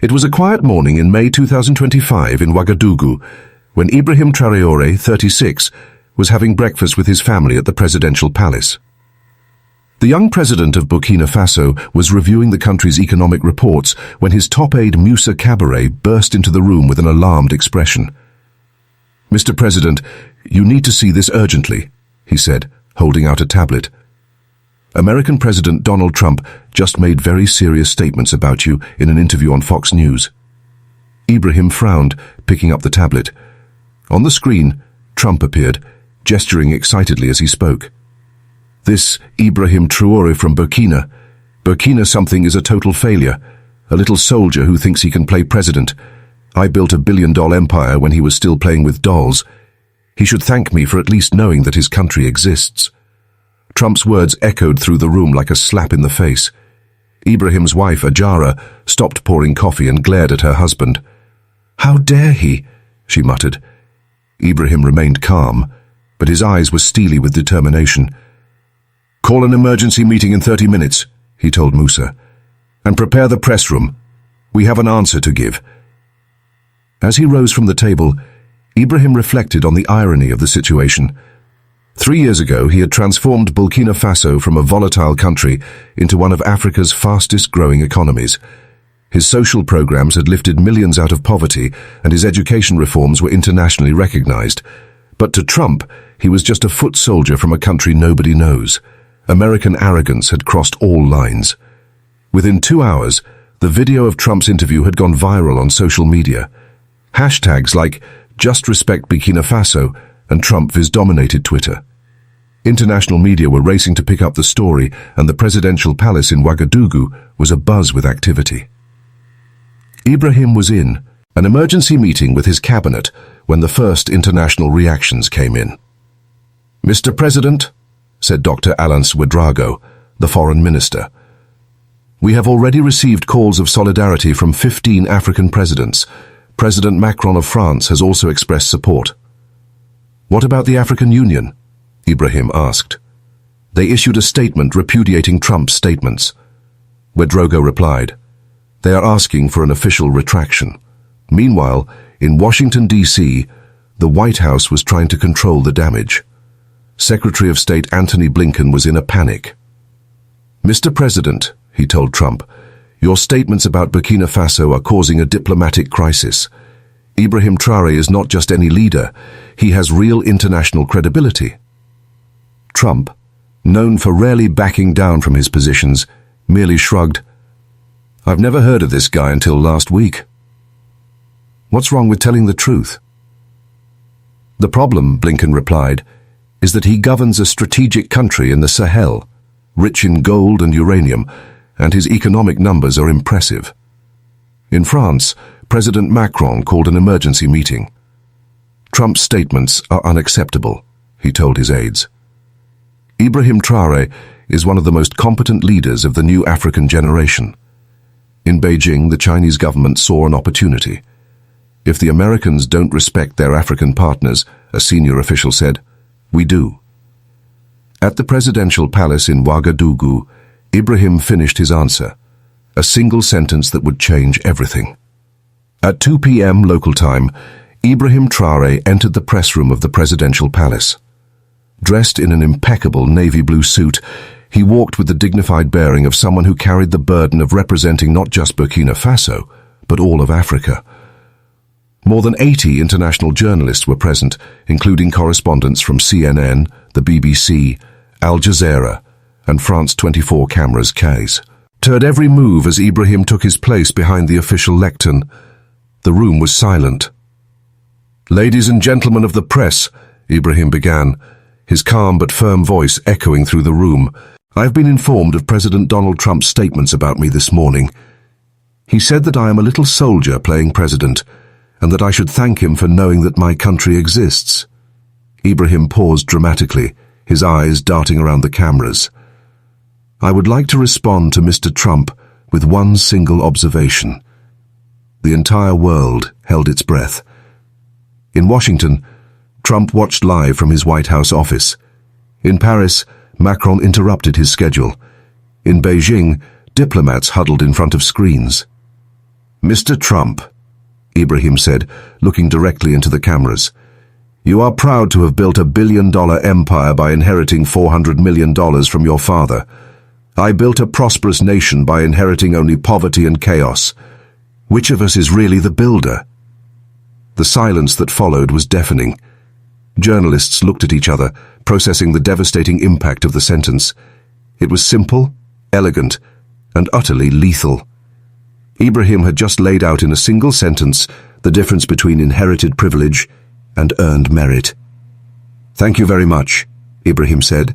It was a quiet morning in May 2025 in Ouagadougou when Ibrahim Traoré, 36, was having breakfast with his family at the presidential palace. The young president of Burkina Faso was reviewing the country's economic reports when his top aide Moussa Cabaret burst into the room with an alarmed expression. "Mr. President, you need to see this urgently," he said, holding out a tablet. "American President Donald Trump just made very serious statements about you in an interview on Fox News." Ibrahim frowned, picking up the tablet. On the screen, Trump appeared, gesturing excitedly as he spoke. "This Ibrahim Traoré from Burkina. Burkina something is a total failure. A little soldier who thinks he can play president. I built a billion-dollar empire when he was still playing with dolls. He should thank me for at least knowing that his country exists." Trump's words echoed through the room like a slap in the face. Ibrahim's wife, Ajara, stopped pouring coffee and glared at her husband. "How dare he?" she muttered. Ibrahim remained calm, but his eyes were steely with determination. "Call an emergency meeting in 30 minutes, he told Moussa, "and prepare the press room. We have an answer to give." As he rose from the table, Ibrahim reflected on the irony of the situation. 3 years ago, he had transformed Burkina Faso from a volatile country into one of Africa's fastest-growing economies. His social programs had lifted millions out of poverty, and his education reforms were internationally recognized. But to Trump, he was just a foot soldier from a country nobody knows. American arrogance had crossed all lines. Within 2 hours, the video of Trump's interview had gone viral on social media. Hashtags like "Just Respect Burkina Faso" and "Trump Viz" dominated Twitter. International media were racing to pick up the story, and the presidential palace in Ouagadougou was abuzz with activity. Ibrahim was in an emergency meeting with his cabinet when the first international reactions came in. "Mr. President," said Dr. Alance Ouedraogo, the foreign minister, "we have already received calls of solidarity from 15 African presidents. President Macron of France has also expressed support." "What about the African Union?" Ibrahim asked. "They issued a statement repudiating Trump's statements." Ouedraogo replied, "They are asking for an official retraction." Meanwhile, in Washington, D.C., the White House was trying to control the damage. Secretary of State Antony Blinken was in a panic. "Mr. President," he told Trump, "your statements about Burkina Faso are causing a diplomatic crisis. Ibrahim Traoré is not just any leader, he has real international credibility." Trump, known for rarely backing down from his positions, merely shrugged. "I've never heard of this guy until last week." "What's wrong with telling the truth?" "The problem," Blinken replied, "is that he governs a strategic country in the Sahel, rich in gold and uranium, and his economic numbers are impressive." In France, President Macron called an emergency meeting. "Trump's statements are unacceptable," he told his aides. Ibrahim Traoré is one of the most competent leaders of the new African generation. In Beijing, the Chinese government saw an opportunity. "If the Americans don't respect their African partners," a senior official said, "we do." At the presidential palace in Ouagadougou, Ibrahim finished his answer, a single sentence that would change everything. At 2 p.m. local time, Ibrahim Traoré entered the press room of the presidential palace. Dressed in an impeccable navy blue suit, he walked with the dignified bearing of someone who carried the burden of representing not just Burkina Faso, but all of Africa. More than 80 international journalists were present, including correspondents from CNN, the BBC, Al Jazeera, and France 24 cameras case. Heard every move as Ibrahim took his place behind the official lectern. The room was silent. "Ladies and gentlemen of the press," Ibrahim began, his calm but firm voice echoing through the room, "I've been informed of President Donald Trump's statements about me this morning. He said that I am a little soldier playing president, and that I should thank him for knowing that my country exists." Ibrahim paused dramatically, his eyes darting around the cameras. "I would like to respond to Mr. Trump with one single observation." The entire world held its breath. In Washington, Trump watched live from his White House office. In Paris, Macron interrupted his schedule. In Beijing, diplomats huddled in front of screens. Mr. Trump, Ibrahim said, looking directly into the cameras. You are proud to have built a billion-dollar empire by inheriting $400 million from your father. I built a prosperous nation by inheriting only poverty and chaos. Which of us is really the builder? The silence that followed was deafening. Journalists looked at each other, processing the devastating impact of the sentence. It was simple, elegant, and utterly lethal. Ibrahim had just laid out in a single sentence the difference between inherited privilege and earned merit. Thank you very much, Ibrahim said,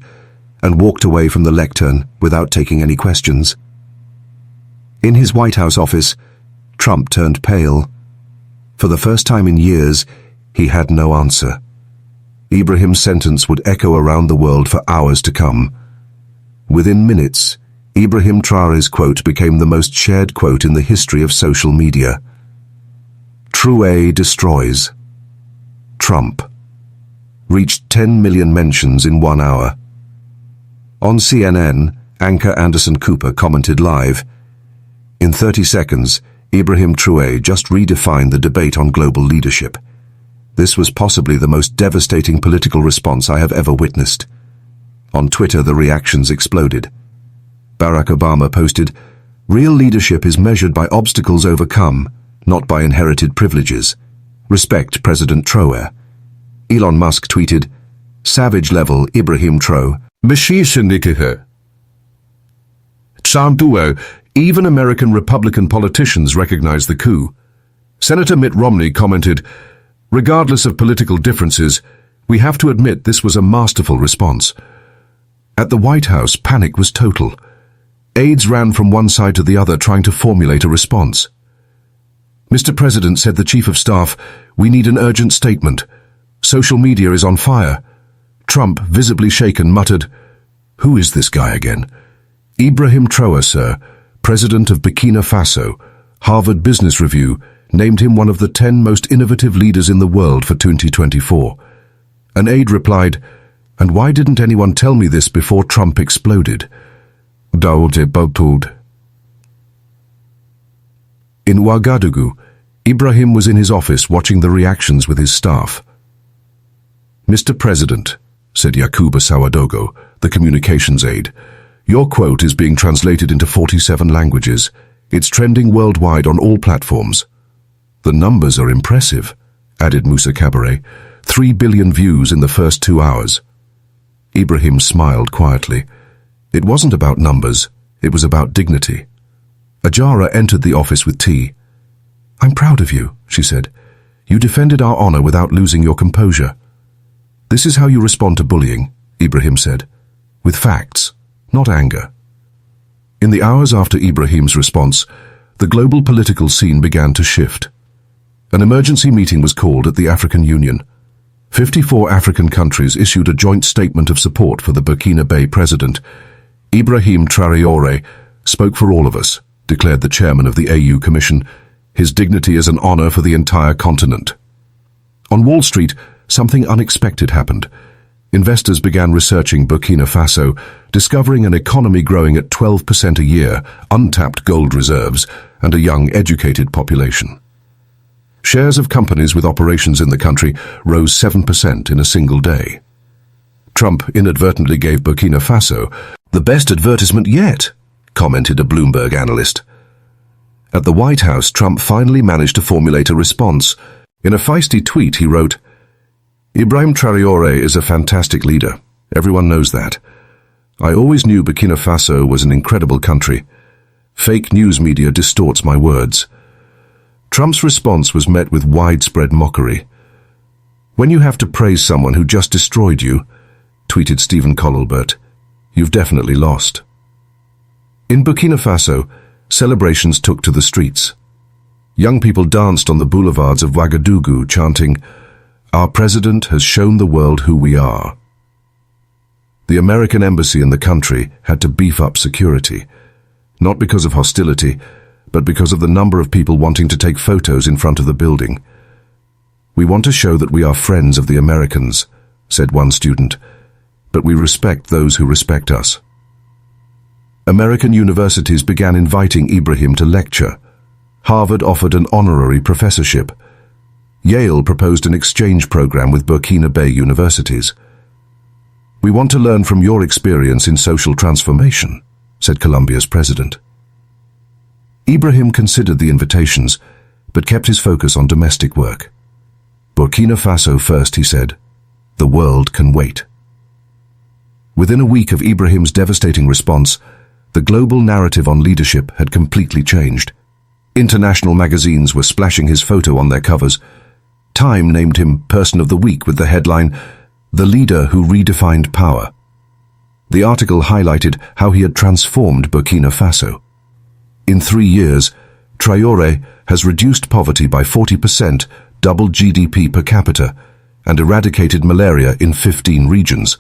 and walked away from the lectern without taking any questions. In his White House office, Trump turned pale. For the first time in years, he had no answer. Ibrahim's sentence would echo around the world for hours to come. Within minutes, Ibrahim Traoré's quote became the most shared quote in the history of social media. Traoré destroys Trump reached 10 million mentions in 1 hour. On CNN, anchor Anderson Cooper commented live. In 30 seconds, Ibrahim Traoré just redefined the debate on global leadership. This was possibly the most devastating political response I have ever witnessed. On Twitter, the reactions exploded. Barack Obama posted, "Real leadership is measured by obstacles overcome, not by inherited privileges. Respect President Traoré." Elon Musk tweeted, "Savage level Ibrahim Traoré. Even American Republican politicians recognize the coup." Senator Mitt Romney commented, "Regardless of political differences, we have to admit this was a masterful response." At the White House, panic was total. Aides ran from one side to the other trying to formulate a response. "Mr. President," said the Chief of Staff, "we need an urgent statement. Social media is on fire." Trump, visibly shaken, muttered, "Who is this guy again?" "Ibrahim Traoré, sir, President of Burkina Faso. Harvard Business Review named him one of the 10 most innovative leaders in the world for 2024. An aide replied, "And why didn't anyone tell me this before Trump exploded?" In Ouagadougou, Ibrahim was in his office watching the reactions with his staff. "Mr. President," said Yakuba Sawadogo, the communications aide, "your quote is being translated into 47 languages. It's trending worldwide on all platforms." "The numbers are impressive," added Musa Cabaret. 3 billion views in the first 2 hours. Ibrahim smiled quietly. It wasn't about numbers, it was about dignity. Ajara entered the office with tea. "I'm proud of you," she said. "You defended our honor without losing your composure." "This is how you respond to bullying," Ibrahim said. "With facts, not anger." In the hours after Ibrahim's response, the global political scene began to shift. An emergency meeting was called at the African Union. 54 African countries issued a joint statement of support for the Burkina Faso president. Ibrahim Traoré spoke for all of us, declared the chairman of the AU Commission. His dignity is an honor for the entire continent. On Wall Street, something unexpected happened. Investors began researching Burkina Faso, discovering an economy growing at 12% a year, untapped gold reserves, and a young, educated population. Shares of companies with operations in the country rose 7% in a single day. Trump inadvertently gave Burkina Faso the best advertisement yet, commented a Bloomberg analyst. At the White House, Trump finally managed to formulate a response. In a feisty tweet, he wrote, "Ibrahim Traoré is a fantastic leader. Everyone knows that. I always knew Burkina Faso was an incredible country. Fake news media distorts my words." Trump's response was met with widespread mockery. "When you have to praise someone who just destroyed you," tweeted Stephen Colbert, "you've definitely lost." In Burkina Faso, celebrations took to the streets. Young people danced on the boulevards of Ouagadougou, chanting, "Our president has shown the world who we are." The American embassy in the country had to beef up security, not because of hostility, but because of the number of people wanting to take photos in front of the building. "We want to show that we are friends of the Americans," said one student, "but we respect those who respect us." American universities began inviting Ibrahim to lecture. Harvard offered an honorary professorship. Yale proposed an exchange program with Burkina Faso universities. "We want to learn from your experience in social transformation," said Colombia's president. Ibrahim considered the invitations, but kept his focus on domestic work. "Burkina Faso first," he said. "The world can wait." Within a week of Ibrahim's devastating response, the global narrative on leadership had completely changed. International magazines were splashing his photo on their covers. Time named him Person of the Week with the headline, "The Leader Who Redefined Power." The article highlighted how he had transformed Burkina Faso. In 3 years, Traoré has reduced poverty by 40%, doubled GDP per capita, and eradicated malaria in 15 regions.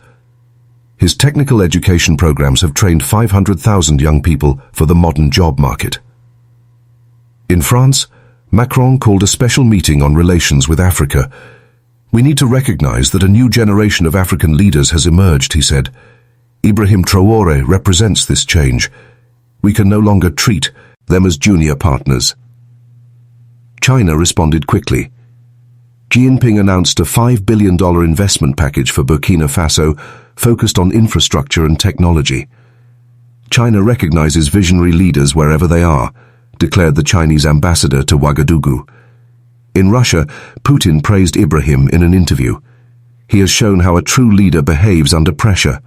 His technical education programs have trained 500,000 young people for the modern job market. In France, Macron called a special meeting on relations with Africa. "We need to recognize that a new generation of African leaders has emerged," he said. "Ibrahim Traoré represents this change. We can no longer treat them as junior partners." China responded quickly. Xi Jinping announced a $5 billion investment package for Burkina Faso focused on infrastructure and technology. "China recognizes visionary leaders wherever they are," declared the Chinese ambassador to Ouagadougou. In Russia, Putin praised Ibrahim in an interview. "He has shown how a true leader behaves under pressure.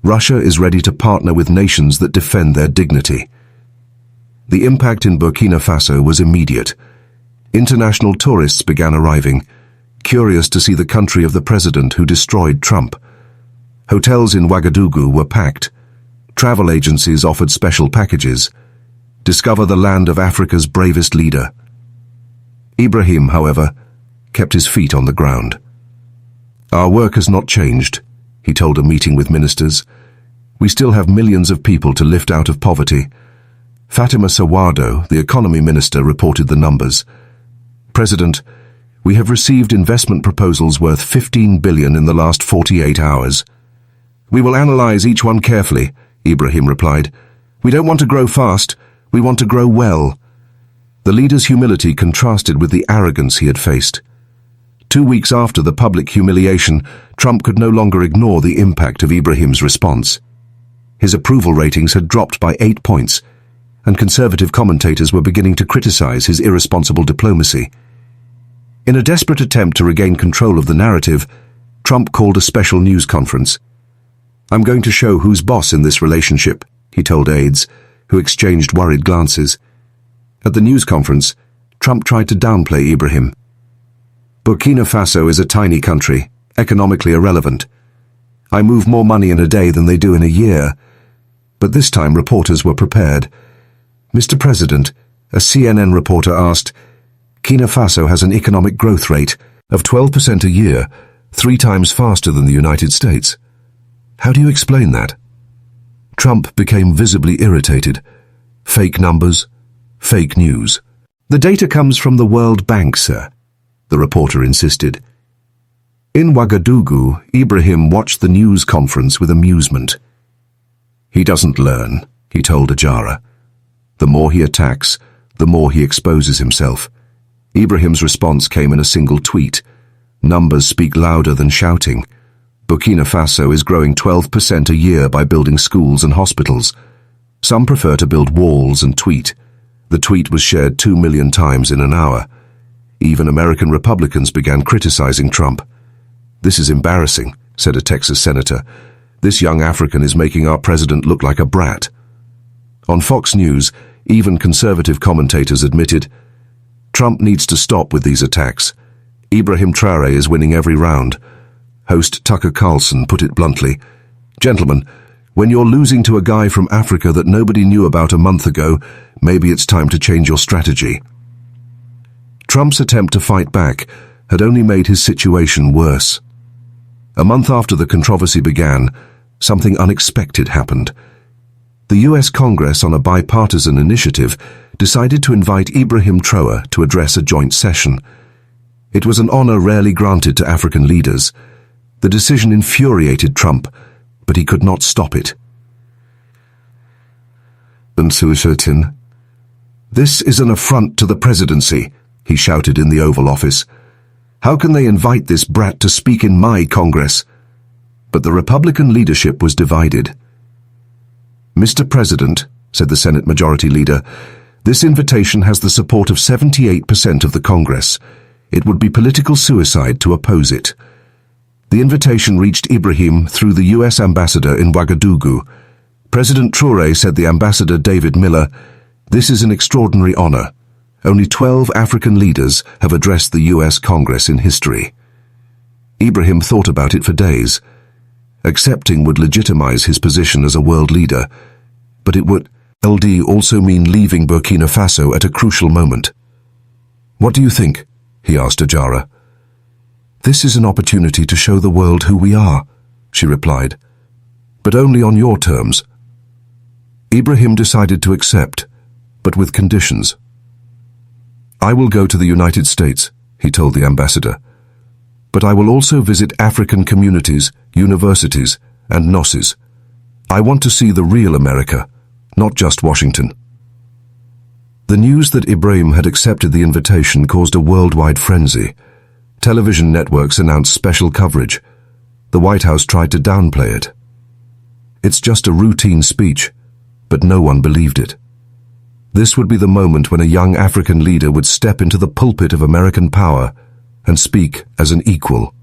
Russia is ready to partner with nations that defend their dignity." The impact in Burkina Faso was immediate. International tourists began arriving, curious to see the country of the president who destroyed Trump. Hotels in Ouagadougou were packed. Travel agencies offered special packages. Discover the land of Africa's bravest leader. Ibrahim, however, kept his feet on the ground. "Our work has not changed," he told a meeting with ministers. "We still have millions of people to lift out of poverty." Fatima Sawado, the economy minister, reported the numbers. "President, we have received investment proposals worth $15 billion in the last 48 hours. "We will analyze each one carefully," Ibrahim replied. "We don't want to grow fast, we want to grow well." The leader's humility contrasted with the arrogance he had faced. 2 weeks after the public humiliation, Trump could no longer ignore the impact of Ibrahim's response. His approval ratings had dropped by 8 points, and conservative commentators were beginning to criticize his irresponsible diplomacy. In a desperate attempt to regain control of the narrative, Trump called a special news conference. "I'm going to show who's boss in this relationship," he told aides, who exchanged worried glances. At the news conference, Trump tried to downplay Ibrahim. "Burkina Faso is a tiny country, economically irrelevant. I move more money in a day than they do in a year." But this time reporters were prepared. "Mr. President," a CNN reporter asked, "Burkina Faso has an economic growth rate of 12% a year, 3 times faster than the United States. How do you explain that?" Trump became visibly irritated. "Fake numbers, fake news." "The data comes from the World Bank, sir," the reporter insisted. In Ouagadougou, Ibrahim watched the news conference with amusement. "He doesn't learn," he told Ajara. "The more he attacks, the more he exposes himself." Ibrahim's response came in a single tweet. "Numbers speak louder than shouting. Burkina Faso is growing 12% a year by building schools and hospitals. Some prefer to build walls and tweet." The tweet was shared 2 million times in an hour. Even American Republicans began criticizing Trump. "This is embarrassing," said a Texas senator. "This young African is making our president look like a brat." On Fox News, even conservative commentators admitted, "Trump needs to stop with these attacks. Ibrahim Traoré is winning every round." Host Tucker Carlson put it bluntly, "Gentlemen, when you're losing to a guy from Africa that nobody knew about a month ago, maybe it's time to change your strategy." Trump's attempt to fight back had only made his situation worse. A month after the controversy began, something unexpected happened. The US Congress, on a bipartisan initiative, decided to invite Ibrahim Traoré to address a joint session. It was an honor rarely granted to African leaders. The decision infuriated Trump, but he could not stop it. "This is an affront to the presidency," he shouted in the Oval Office. "How can they invite this brat to speak in my Congress?" But the Republican leadership was divided. "Mr. President," said the Senate Majority Leader, "this invitation has the support of 78% of the Congress. It would be political suicide to oppose it." The invitation reached Ibrahim through the U.S. ambassador in Ouagadougou. President Traoré said the ambassador David Miller, "This is an extraordinary honor. Only 12 African leaders have addressed the U.S. Congress in history." Ibrahim thought about it for days. Accepting would legitimize his position as a world leader, but it would also mean leaving Burkina Faso at a crucial moment. "What do you think?" he asked Ajara. "This is an opportunity to show the world who we are," she replied, "but only on your terms." Ibrahim decided to accept, but with conditions. "I will go to the United States," he told the ambassador, "but I will also visit African communities, universities, and NOSes. I want to see the real America, not just Washington." The news that Ibrahim had accepted the invitation caused a worldwide frenzy. Television networks announced special coverage. The White House tried to downplay it. "It's just a routine speech," but no one believed it. This would be the moment when a young African leader would step into the pulpit of American power and speak as an equal.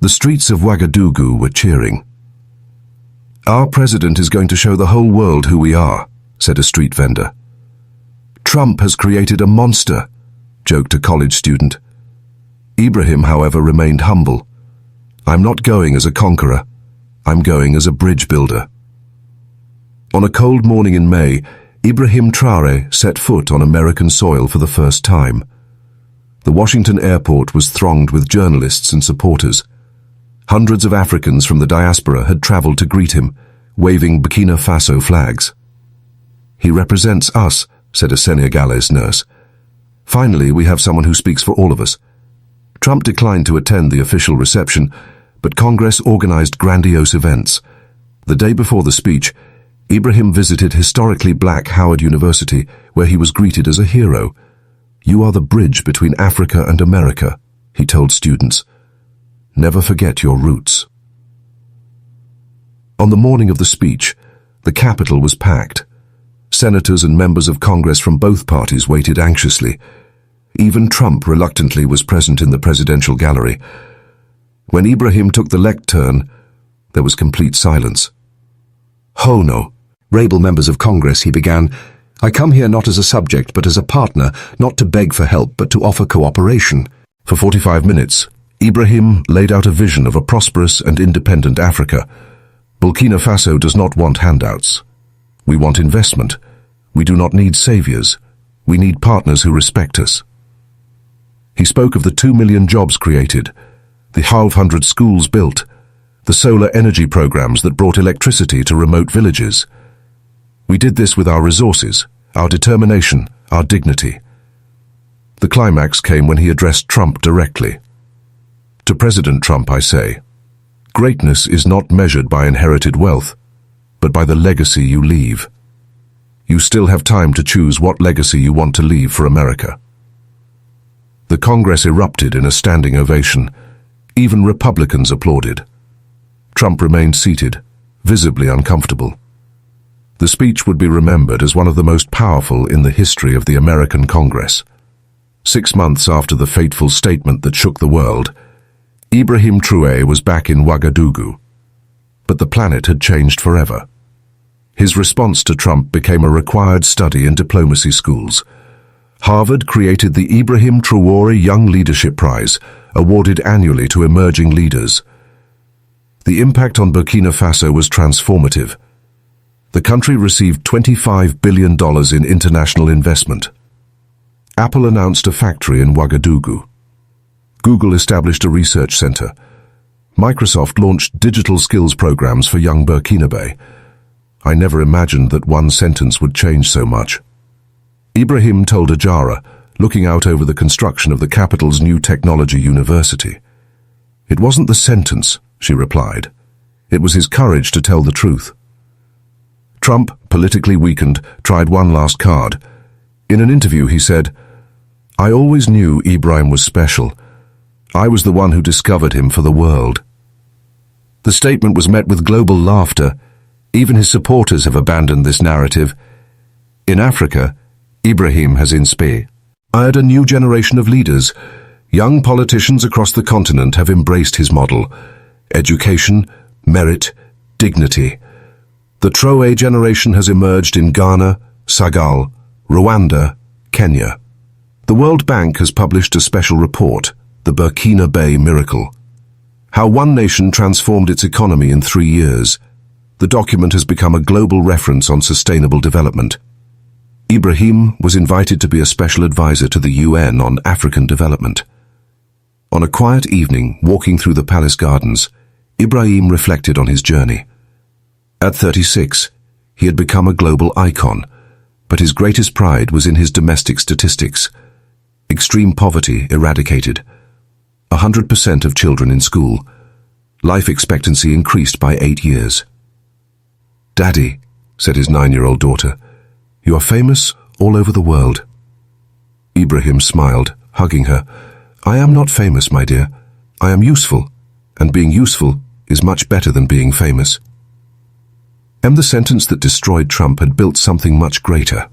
The streets of Ouagadougou were cheering. "Our president is going to show the whole world who we are," said a street vendor. "Trump has created a monster," joked a college student. Ibrahim, however, remained humble. "I'm not going as a conqueror. I'm going as a bridge builder." On a cold morning in May, Ibrahim Traoré set foot on American soil for the first time. The Washington airport was thronged with journalists and supporters. Hundreds of Africans from the diaspora had traveled to greet him, waving Burkina Faso flags. "He represents us," said a Senegalese nurse. "Finally, we have someone who speaks for all of us." Trump declined to attend the official reception, but Congress organized grandiose events. The day before the speech, Ibrahim visited historically black Howard University, where he was greeted as a hero. "You are the bridge between Africa and America," he told students. "Never forget your roots." On the morning of the speech, the Capitol was packed. Senators and members of Congress from both parties waited anxiously. Even Trump reluctantly was present in the presidential gallery. When Ibrahim took the lectern, there was complete silence. "Ho no, rebel members of Congress," he began. "I come here not as a subject but as a partner, not to beg for help but to offer cooperation." For 45 minutes, Ibrahim laid out a vision of a prosperous and independent Africa. "Burkina Faso does not want handouts. We want investment. We do not need saviors. We need partners who respect us." He spoke of the 2 million jobs created, the 1,200 schools built, the solar energy programs that brought electricity to remote villages. "We did this with our resources, our determination, our dignity." The climax came when he addressed Trump directly. "To President Trump I say, greatness is not measured by inherited wealth, but by the legacy you leave. You still have time to choose what legacy you want to leave for America." The Congress erupted in a standing ovation. Even Republicans applauded. Trump remained seated, visibly uncomfortable. The speech would be remembered as one of the most powerful in the history of the American Congress. 6 months after the fateful statement that shook the world, Ibrahim Traoré was back in Ouagadougou. But the planet had changed forever. His response to Trump became a required study in diplomacy schools. Harvard created the Ibrahim Traoré Young Leadership Prize, awarded annually to emerging leaders. The impact on Burkina Faso was transformative. The country received $25 billion in international investment. Apple announced a factory in Ouagadougou. Google established a research center. Microsoft launched digital skills programs for young Burkinabe. I never imagined that one sentence would change so much. Ibrahim told Ajara, looking out over the construction of the capital's new technology university. "It wasn't the sentence," she replied. "It was his courage to tell the truth." Trump, politically weakened, tried one last card, In an interview, he said, "I always knew Ibrahim was special. I was the one who discovered him for the world." The statement was met with global laughter. Even his supporters have abandoned this narrative. In Africa, Ibrahim has inspired a new generation of leaders. Young politicians across the continent have embraced his model: education, merit, dignity. The Traoré generation has emerged in Ghana, Senegal, Rwanda, Kenya. The World Bank has published a special report, The Burkina Faso Miracle: How one nation transformed its economy in 3 years. The document has become a global reference on sustainable development. Ibrahim was invited to be a special advisor to the UN on African development. On a quiet evening, walking through the palace gardens, Ibrahim reflected on his journey. At 36, he had become a global icon, but his greatest pride was in his domestic statistics. Extreme poverty eradicated. 100% of children in school. Life expectancy increased by 8 years. "Daddy," said his 9-year-old daughter, "you are famous all over the world." Ibrahim smiled, hugging her. "I am not famous, my dear. I am useful, and being useful is much better than being famous." And the sentence that destroyed Trump had built something much greater.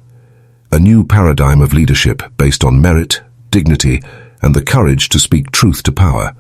A new paradigm of leadership based on merit, dignity, and the courage to speak truth to power.